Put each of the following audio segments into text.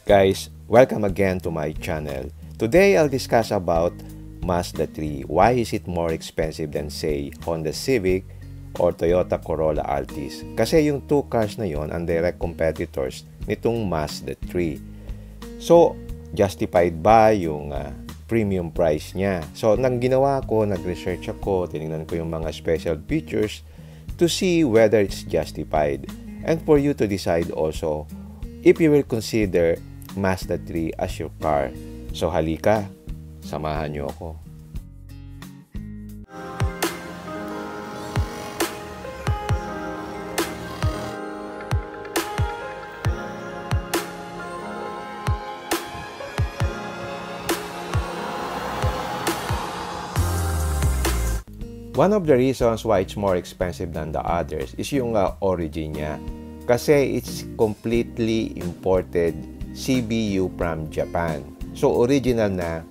Guys, welcome again to my channel. Today I'll discuss about Mazda 3. Why is it more expensive than say Honda Civic or Toyota Corolla Altis? Kasi yung two cars na yon ang direct competitors nitong Mazda 3. So, justified ba yung premium price niya? So, nang ginawa ko, nag-research ako, tinignan ko yung mga special features to see whether it's justified. And for you to decide also if you will consider Mazda 3 as your car. So halika, samahan niyo ako. One of the reasons why it's more expensive than the others is yung origin niya. Kasi it's completely imported CBU from Japan. So, original na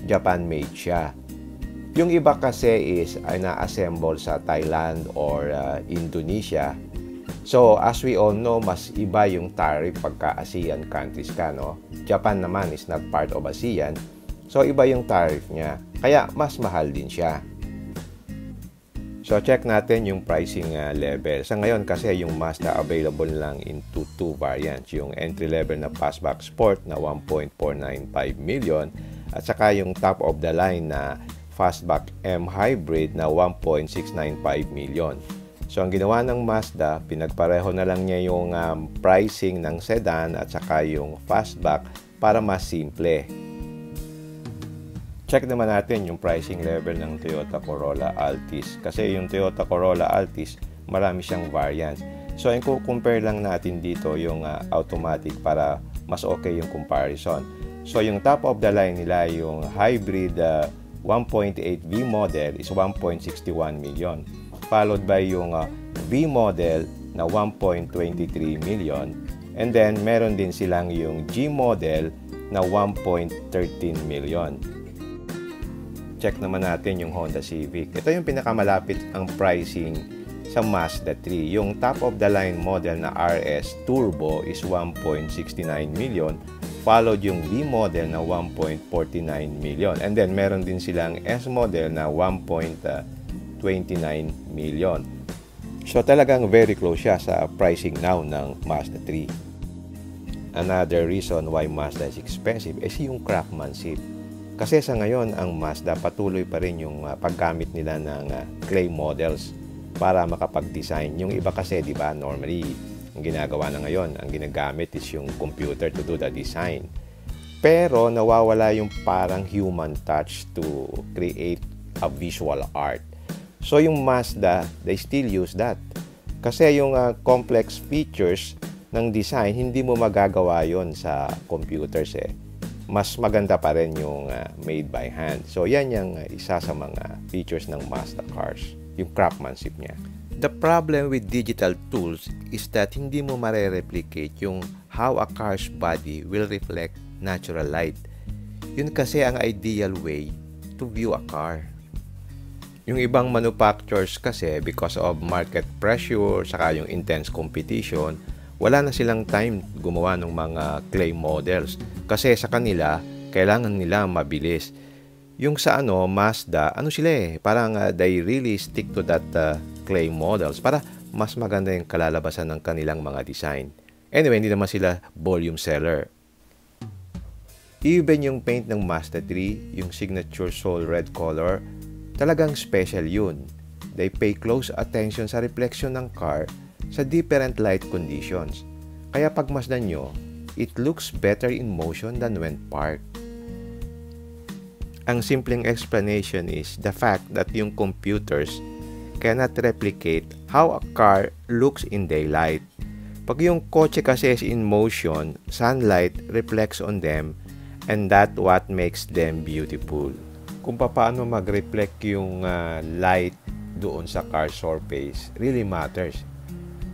Japan-made siya. Yung iba kasi is na-assemble sa Thailand or Indonesia. So, as we all know, mas iba yung tariff pagka ASEAN countries ka, no? Japan naman is not part of ASEAN. So, iba yung tariff niya. Kaya, mas mahal din siya. So, check natin yung pricing level. Sa ngayon kasi yung Mazda available lang in two variants. Yung entry-level na Fastback Sport na 1.495 million at saka yung top of the line na Fastback M Hybrid na 1.695 million. So, ang ginawa ng Mazda, pinagpareho na lang niya yung pricing ng sedan at saka yung Fastback para mas simple. Check naman natin yung pricing level ng Toyota Corolla Altis. Kasi yung Toyota Corolla Altis, marami siyang variants. So, i-compare lang natin dito yung automatic para mas okay yung comparison. So, yung top of the line nila, yung hybrid 1.8V model is 1.61 million. Followed by yung V model na 1.23 million. And then, meron din silang yung G model na 1.13 million. Check naman natin yung Honda Civic. Ito yung pinakamalapit ang pricing sa Mazda 3. Yung top of the line model na RS Turbo is 1.69 million. Followed yung V model na 1.49 million. And then meron din silang S model na 1.29 million. So talagang very close siya sa pricing now ng Mazda 3. Another reason why Mazda is expensive is yung craftsmanship. Kasi sa ngayon, ang Mazda patuloy pa rin yung paggamit nila ng clay models para makapag-design. Yung iba kasi, di ba, normally, ang ginagawa na ngayon, ang ginagamit is yung computer to do the design. Pero nawawala yung parang human touch to create a visual art. So yung Mazda, they still use that. Kasi yung complex features ng design, hindi mo magagawa yon sa computers eh. Mas maganda pa rin yung made by hand. So, yan yung isa sa mga features ng Mazda cars, yung craftsmanship niya. The problem with digital tools is that hindi mo mare-replicate yung how a car's body will reflect natural light. Yun kasi ang ideal way to view a car. Yung ibang manufacturers kasi, because of market pressure, saka yung intense competition, wala na silang time gumawa ng mga clay models. Kasi sa kanila, kailangan nila mabilis. Yung sa Mazda, sila eh, parang they really stick to that clay models para mas maganda yung kalalabasan ng kanilang mga design. Anyway, hindi naman sila volume seller. Even yung paint ng Mazda 3, yung signature soul red color, talagang special yun. They pay close attention sa reflection ng car sa different light conditions. Kaya pag masdan nyo, it looks better in motion than when parked. Ang simpleng explanation is the fact that yung computers cannot replicate how a car looks in daylight. Pag yung kotse kasi is in motion, sunlight reflects on them and that what makes them beautiful. Kung paano mag-reflect yung light doon sa car surface really matters.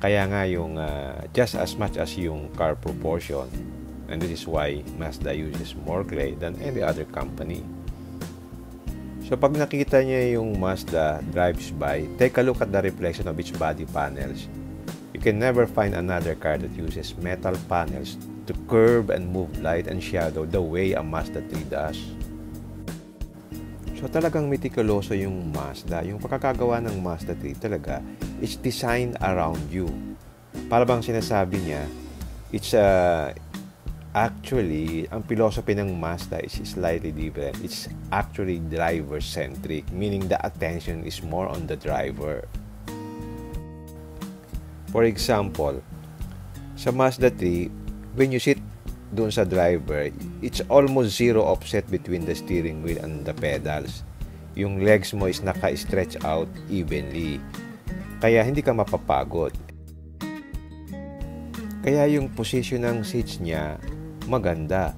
Kaya nga yung just as much as yung car proportion, and this is why Mazda uses more clay than any other company. So pag nakita niya yung Mazda drives by, take a look at the reflection of its body panels. You can never find another car that uses metal panels to curve and move light and shadow the way a Mazda 3 does. So talagang metikuloso yung Mazda. Yung pagkakagawa ng Mazda 3 talaga is designed around you. Para bang sinasabi niya, it's actually, ang philosophy ng Mazda is slightly different. It's actually driver-centric, meaning the attention is more on the driver. For example, sa Mazda 3, when you sit doon sa driver, it's almost zero offset between the steering wheel and the pedals. Yung legs mo is naka-stretch out evenly. Kaya hindi ka mapapagod. Kaya yung position ng seats niya maganda.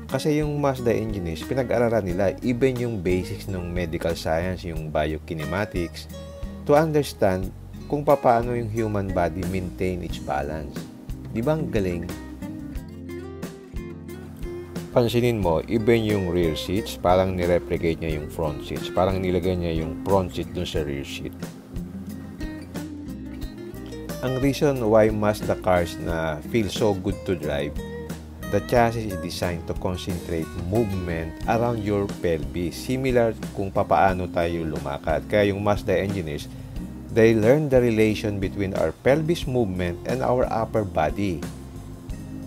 Kasi yung Mazda engineers, pinag-aralan nila even yung basics ng medical science, yung biokinematics, to understand kung paano yung human body maintain its balance. Di ba ang galing? Pansinin mo, even yung rear seats, parang nireplicate niya yung front seats. Parang nilagay niya yung front seat dun sa rear seat. Ang reason why Mazda cars na feel so good to drive, the chassis is designed to concentrate movement around your pelvis. Similar kung paano tayo lumakad. Kaya yung Mazda engineers, they learn the relation between our pelvis movement and our upper body.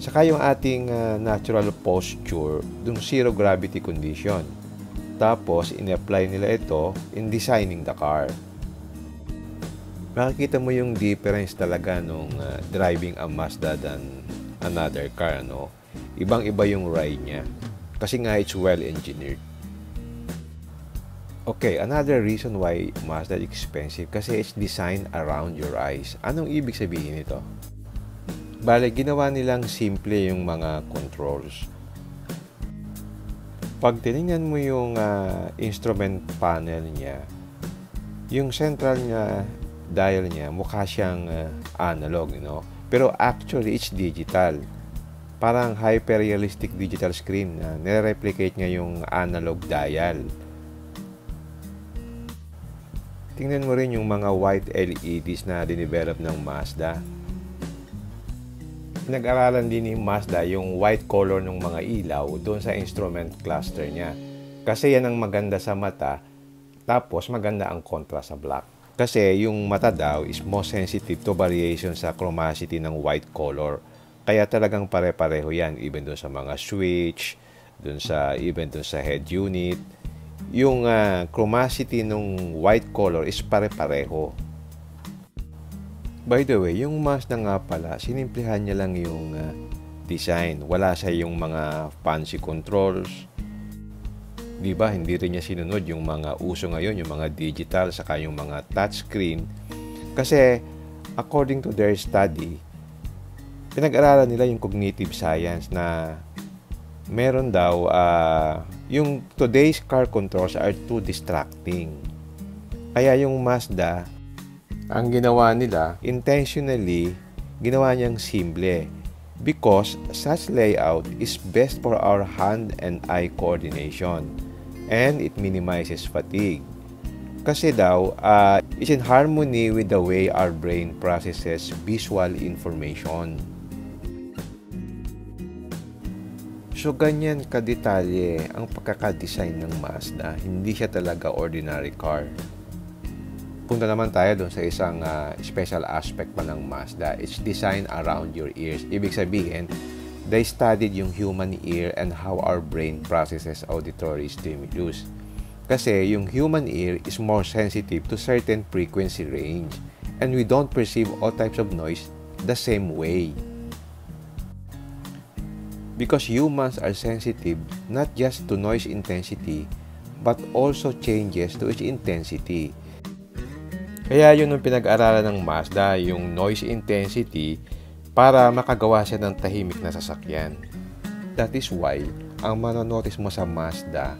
Saka yung ating natural posture, dun zero gravity condition. Tapos, in-apply nila ito in designing the car. Makikita mo yung difference talaga nung driving a Mazda than another car, no? Ibang-iba yung ride niya. Kasi nga, it's well-engineered. Okay, another reason why Mazda is expensive kasi it's designed around your eyes. Anong ibig sabihin nito? Bale, ginawa nilang simple yung mga controls. Pag tinignan mo yung instrument panel niya, yung central niya, dial niya, mukha siyang analog, you know? Pero actually, it's digital. Parang hyper-realistic digital screen na nire-replicate niya yung analog dial. Tingnan mo rin yung mga white LEDs na dinevelop ng Mazda. Pinag-aralan din ni Mazda yung white color ng mga ilaw doon sa instrument cluster niya. Kasi yan ang maganda sa mata, tapos maganda ang contrast sa black. Kasi yung mata daw is most sensitive to variation sa chromacity ng white color. Kaya talagang pare-pareho yan, even doon sa mga switch, even doon sa head unit. Yung chromacity ng white color is pare-pareho. By the way, yung Mazda nga pala, sinimplihan niya lang yung design. Wala siya yung mga fancy controls. Diba, hindi rin niya sinunod yung mga uso ngayon, yung mga digital, saka yung mga touchscreen. Kasi, according to their study, pinag-aralan nila yung cognitive science na meron daw, yung today's car controls are too distracting. Kaya yung Mazda, ang ginawa nila, intentionally, ginawa niyang simple because such layout is best for our hand and eye coordination and it minimizes fatigue. Kasi daw, it's in harmony with the way our brain processes visual information. So, ganyan kadetalye ang pagkakadesign ng Mazda. Hindi siya talaga ordinary car. Punta naman tayo doon sa isang special aspect pa ng Mazda. It's designed around your ears. Ibig sabihin, they studied yung human ear and how our brain processes auditory stimulus. Kasi yung human ear is more sensitive to certain frequency range and we don't perceive all types of noise the same way. Because humans are sensitive not just to noise intensity but also changes to its intensity. Kaya yun yung pinag-aralan ng Mazda, yung noise intensity para makagawa siya ng tahimik na sasakyan. That is why, ang manonotice mo sa Mazda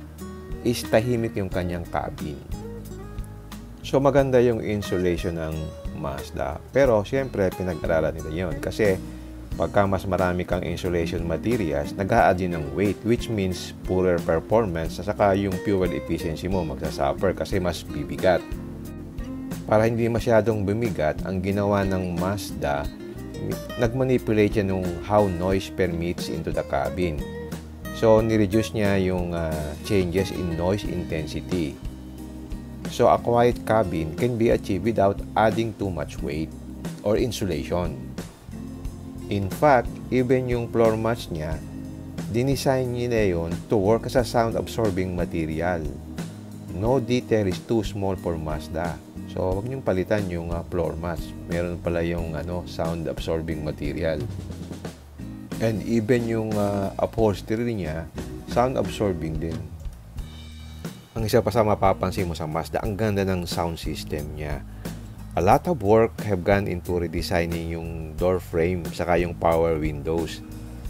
is tahimik yung kanyang cabin. So maganda yung insulation ng Mazda. Pero siyempre pinag-aralan nila yun kasi pagka mas marami kang insulation materials, nag-a-add yun ng weight which means poorer performance at saka yung fuel efficiency mo magsasuffer kasi mas bibigat. Para hindi masyadong bumigat, ang ginawa ng Mazda, nagmanipulate siya nung how noise permeates into the cabin. So, nireduce niya yung changes in noise intensity. So, a quiet cabin can be achieved without adding too much weight or insulation. In fact, even yung floor mats niya, dinesign niya yun to work as a sound-absorbing material. No detail is too small for Mazda. So, huwag niyong palitan yung floor mats. Meron pala yung sound-absorbing material. And even yung upholstery niya, sound-absorbing din. Ang isa pa sa mapapansin mo sa Mazda, ang ganda ng sound system niya. A lot of work have gone into redesigning yung door frame saka yung power windows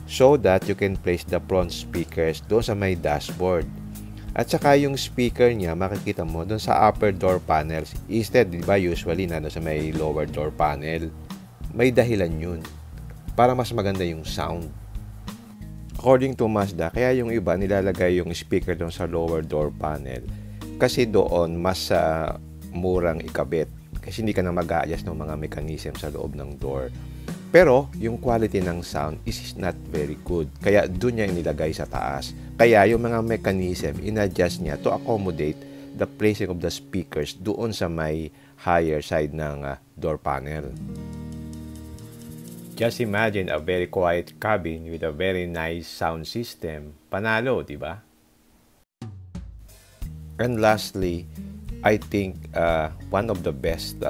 so that you can place the front speakers doon sa may dashboard. At saka yung speaker niya, makikita mo doon sa upper door panels. Instead, di ba, usually na sa may lower door panel. May dahilan yun para mas maganda yung sound. According to Mazda, kaya yung iba nilalagay yung speaker doon sa lower door panel kasi doon mas murang ikabit. Kasi hindi ka na mag-a-adjust ng mga mechanism sa loob ng door. Pero, yung quality ng sound is not very good. Kaya, doon niya inilagay sa taas. Kaya, yung mga mechanism, in-adjust niya to accommodate the placing of the speakers doon sa may higher side ng door panel. Just imagine a very quiet cabin with a very nice sound system. Panalo, di ba? And lastly, I think one of the best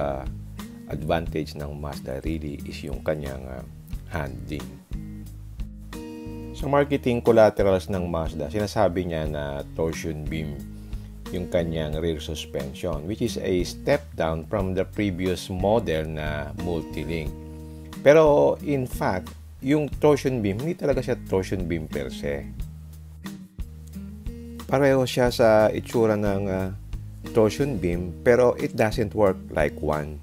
advantage ng Mazda really is yung kanyang handling. Sa marketing collaterals ng Mazda, sinasabi niya na torsion beam yung kanyang rear suspension, which is a step down from the previous model na multi-link. Pero in fact, yung torsion beam, hindi talaga siya torsion beam per se. Pareho siya sa itsura ng torsion beam, pero it doesn't work like one.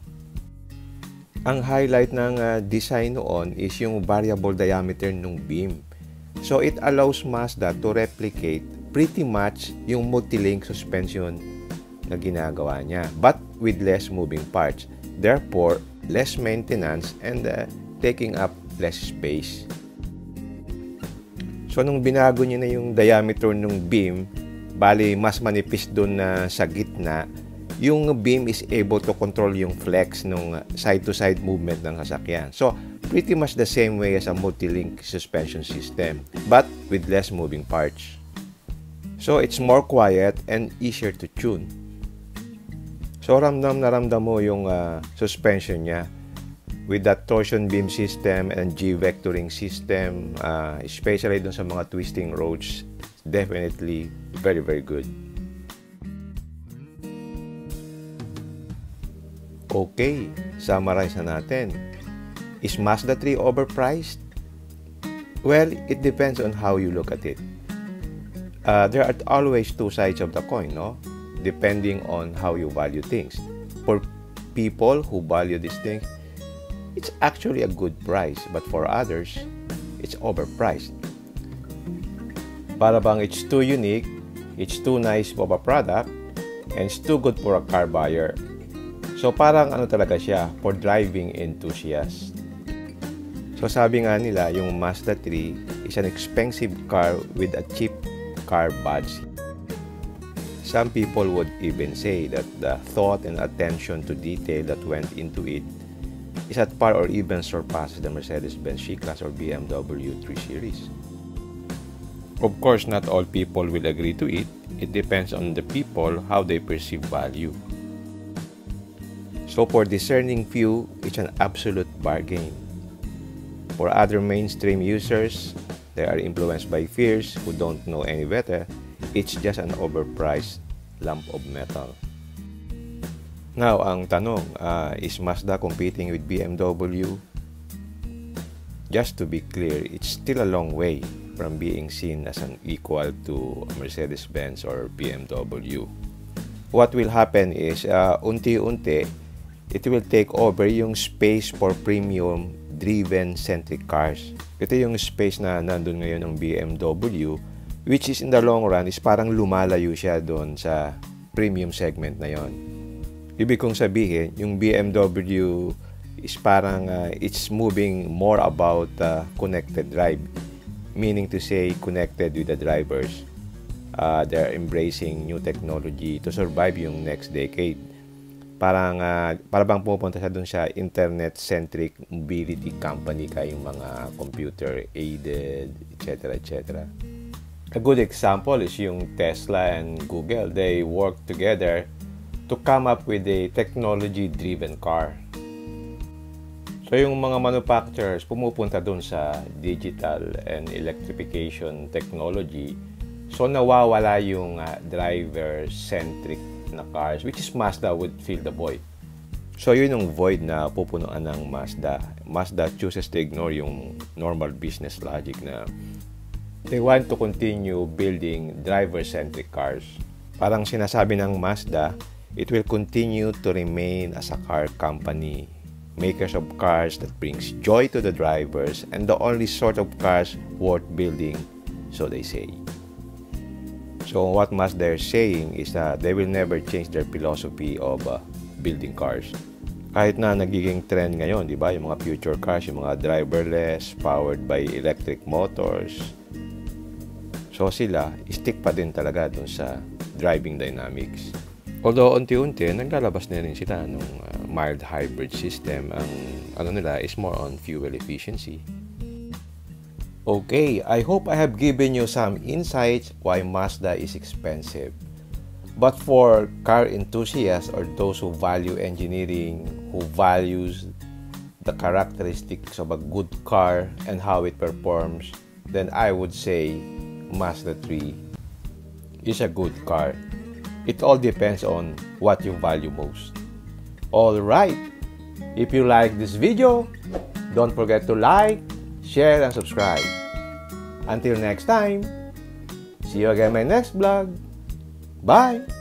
Ang highlight ng design noon is yung variable diameter ng beam. So, it allows Mazda to replicate pretty much yung multi-link suspension na ginagawa niya, but with less moving parts. Therefore, less maintenance and taking up less space. So, nung binago niya na yung diameter ng beam, bali mas manipis doon na sa gitna, yung beam is able to control yung flex ng side-to-side movement ng sasakyan. So, pretty much the same way as a multi-link suspension system, but with less moving parts. So, it's more quiet and easier to tune. So, ramdam na ramdam mo yung suspension niya with that torsion beam system and G-vectoring system, especially dun sa mga twisting roads. Definitely very, very good. Okay, summarize na natin. Is Mazda 3 overpriced? Well, it depends on how you look at it. There are always two sides of the coin, no? Depending on how you value things. For people who value these things, it's actually a good price. But for others, it's overpriced. Para bang it's too unique, it's too nice of a product, and it's too good for a car buyer. So parang ano talaga siya, for driving enthusiasts. So sabi nga nila, yung Mazda 3 is an expensive car with a cheap car badge. Some people would even say that the thought and attention to detail that went into it is at par or even surpasses the Mercedes-Benz C-Class or BMW 3 Series. Of course, not all people will agree to it. It depends on the people how they perceive value. So for discerning few, it's an absolute bargain. For other mainstream users, they are influenced by fears who don't know any better. It's just an overpriced lump of metal. Now, ang tanong, is Mazda competing with BMW? Just to be clear, it's still a long way from being seen as an equal to Mercedes-Benz or BMW. What will happen is, unti-unti, it will take over yung space for premium driven-centric cars. Ito yung space na nandun ngayon ng BMW, which is in the long run is parang lumalayo siya doon sa premium segment na yon. Ibig kong sabihin, yung BMW is parang it's moving more about connected drive. Meaning to say, connected with the drivers. They're embracing new technology to survive yung next decade. Parang bang pupunta siya dun sa internet-centric mobility company kayong mga computer-aided, etc. etc. A good example is yung Tesla and Google. They work together to come up with a technology-driven car. So yung mga manufacturers pumupunta dun sa digital and electrification technology. So nawawala yung driver-centric na cars, which is Mazda would fill the void. So yun yung void na pupunuan ng Mazda. Mazda chooses to ignore yung normal business logic na they want to continue building driver-centric cars. Parang sinasabi ng Mazda, it will continue to remain as a car company, makers of cars that brings joy to the drivers and the only sort of cars worth building, so they say. So what Mazda is saying is that they will never change their philosophy of building cars. Kahit na nagiging trend ngayon, di ba, yung mga future cars, yung mga driverless, powered by electric motors. So sila, stick pa din talaga dun sa driving dynamics. Although unti-unti, naglalabas na rin sila nung mild hybrid system. Ang ano nila is more on fuel efficiency. Okay, I hope I have given you some insights why Mazda is expensive. But for car enthusiasts or those who value engineering, who values the characteristics of a good car and how it performs, then I would say Mazda 3 is a good car. It all depends on what you value most. Alright, if you like this video, don't forget to like, share, and subscribe. Until next time, see you again in my next vlog. Bye!